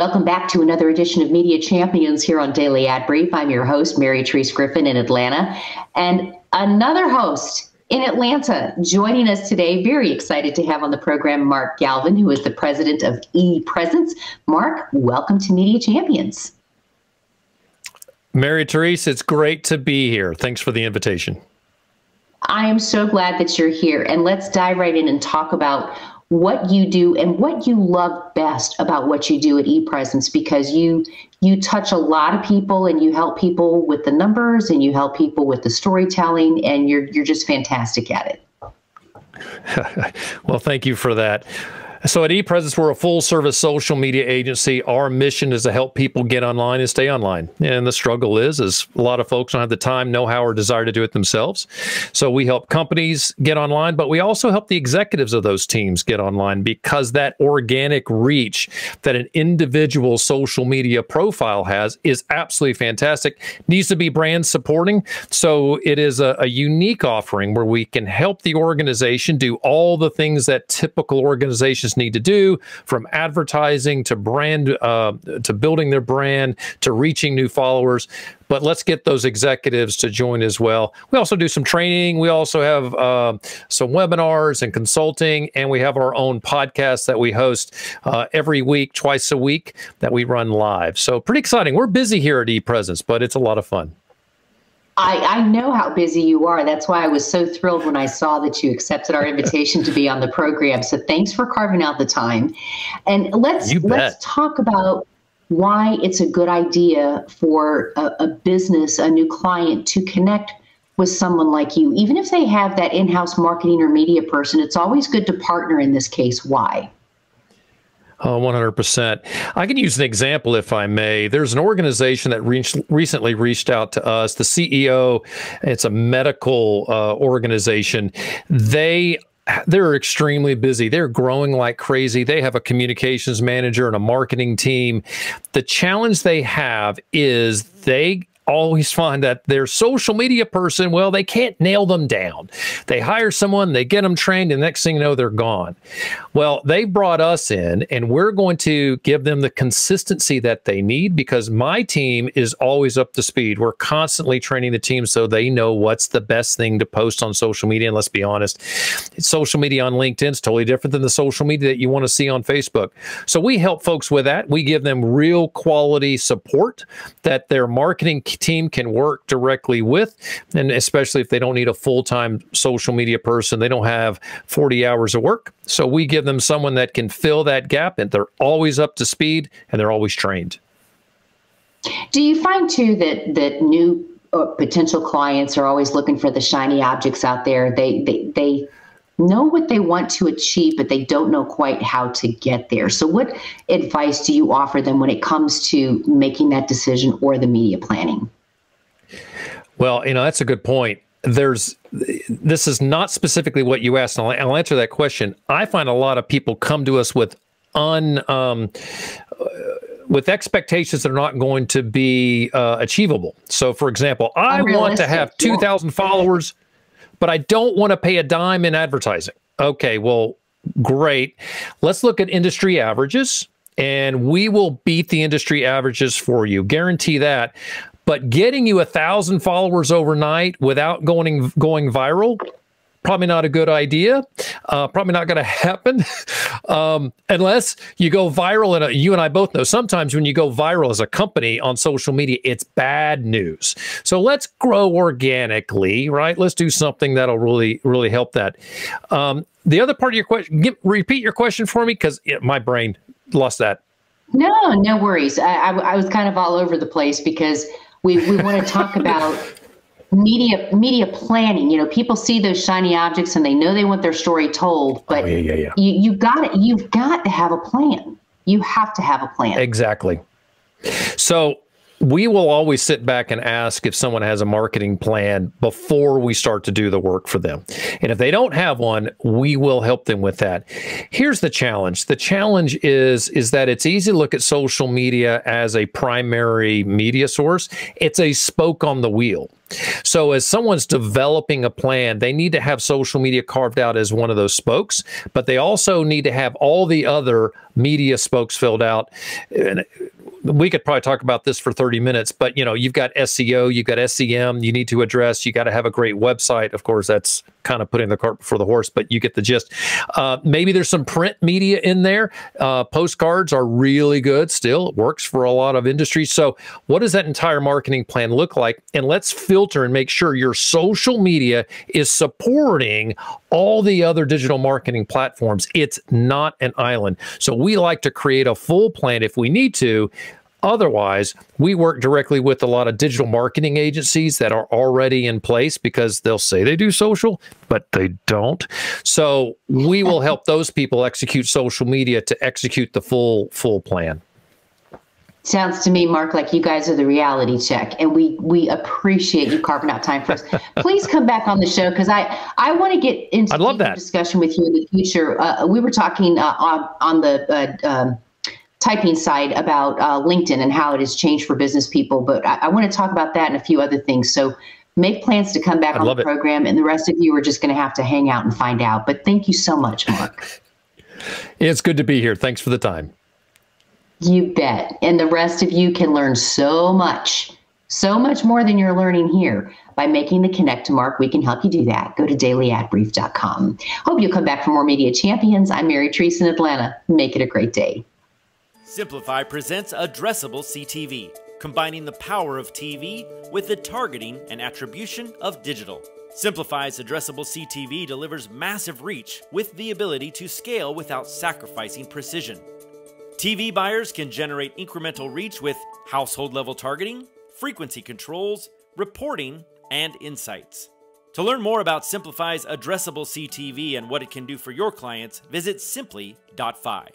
Welcome back to another edition of Media Champions here on Daily Ad Brief. I'm your host, Mary Therese Griffin in Atlanta, and another host in Atlanta joining us today. Very excited to have on the program Mark Galvin, who is the president of ePresence. Mark, welcome to Media Champions. Mary Therese, it's great to be here. Thanks for the invitation. I am so glad that you're here, and let's dive right in and talk about what you do and what you love best about what you do at ePresence, because you touch a lot of people and you help people with the numbers and you help people with the storytelling, and you're just fantastic at it. Well, thank you for that. So at ePresence, we're a full-service social media agency. Our mission is to help people get online and stay online. And the struggle is a lot of folks don't have the time, know-how, or desire to do it themselves. So we help companies get online, but we also help the executives of those teams get online, because that organic reach that an individual social media profile has is absolutely fantastic. Needs to be brand supporting. So it is a unique offering where we can help the organization do all the things that typical organizations need to do, from advertising to brand, to building their brand, to reaching new followers. But let's get those executives to join as well. We also do some training. We also have some webinars and consulting, and we have our own podcast that we host every week, twice a week, that we run live. So pretty exciting. We're busy here at ePresence, but it's a lot of fun. I know how busy you are. That's why I was so thrilled when I saw that you accepted our invitation to be on the program. So thanks for carving out the time. And let's talk about why it's a good idea for a business, a new client, to connect with someone like you. Even if they have that in-house marketing or media person, it's always good to partner in this case. Why? Oh, 100%. I can use an example, if I may. There's an organization that recently reached out to us. The CEO, it's a medical organization. They're extremely busy. They're growing like crazy. They have a communications manager and a marketing team. The challenge they have is they always find that their social media person, well, they can't nail them down. They hire someone, they get them trained, and next thing you know, they're gone. Well, they brought us in, and we're going to give them the consistency that they need, because my team is always up to speed. We're constantly training the team so they know what's the best thing to post on social media. And let's be honest, social media on LinkedIn is totally different than the social media that you want to see on Facebook. So we help folks with that. We give them real quality support that their marketing team can work directly with, and especially if they don't need a full-time social media person, they don't have 40 hours of work. So we give them someone that can fill that gap, and they're always up to speed and they're always trained. Do you find too that new potential clients are always looking for the shiny objects out there? They know what they want to achieve, but they don't know quite how to get there. So what advice do you offer them when it comes to making that decision or the media planning? Well, that's a good point. This is not specifically what you asked, and I'll answer that question. I find a lot of people come to us with expectations that are not going to be achievable. So, for example, I want to have 2,000 followers, but I don't want to pay a dime in advertising. Okay, well, great. Let's look at industry averages, and we will beat the industry averages for you. Guarantee that. But getting you 1,000 followers overnight without going viral, probably not a good idea. Probably not going to happen unless you go viral. And you and I both know sometimes when you go viral as a company on social media, it's bad news. So let's grow organically, right? Let's do something that'll really, really help that. The other part of your question, repeat your question for me, because my brain lost that. No worries. I was kind of all over the place because we want to talk about media planning. People see those shiny objects and they know they want their story told, but you've got to have a plan. You have to have a plan. Exactly. So we will always sit back and ask if someone has a marketing plan before we start to do the work for them. And if they don't have one, we will help them with that. Here's the challenge. The challenge is that it's easy to look at social media as a primary media source. It's a spoke on the wheel. So as someone's developing a plan, they need to have social media carved out as one of those spokes, but they also need to have all the other media spokes filled out. And we could probably talk about this for 30 minutes, but you've got SEO, you've got SEM, you need to address, you got to have a great website. Of course, that's kind of putting the cart before the horse, but you get the gist. Maybe there's some print media in there. Postcards are really good still. It works for a lot of industries. So what does that entire marketing plan look like? And let's filter and make sure your social media is supporting all the other digital marketing platforms. It's not an island. So we like to create a full plan if we need to. Otherwise, we work directly with a lot of digital marketing agencies that are already in place because they'll say they do social, but they don't. So we will help those people execute social media to execute the full plan. Sounds to me, Mark, like you guys are the reality check, and we appreciate you carving out time for us. Please come back on the show because I want to get into a discussion with you in the future. We were talking on the typing side about LinkedIn and how it has changed for business people, but I want to talk about that and a few other things. So make plans to come back on the program, and the rest of you are just going to have to hang out and find out. But thank you so much, Mark. It's good to be here. Thanks for the time. You bet. And the rest of you can learn so much more than you're learning here by making the connect to Mark. We can help you do that. Go to dailyadbrief.com. Hope you'll come back for more Media Champions. I'm Mary Treese in Atlanta. Make it a great day. Simplify presents Addressable CTV, combining the power of TV with the targeting and attribution of digital. Simplify's Addressable CTV delivers massive reach with the ability to scale without sacrificing precision. TV buyers can generate incremental reach with household-level targeting, frequency controls, reporting, and insights. To learn more about Simplify's Addressable CTV and what it can do for your clients, visit simply.fi.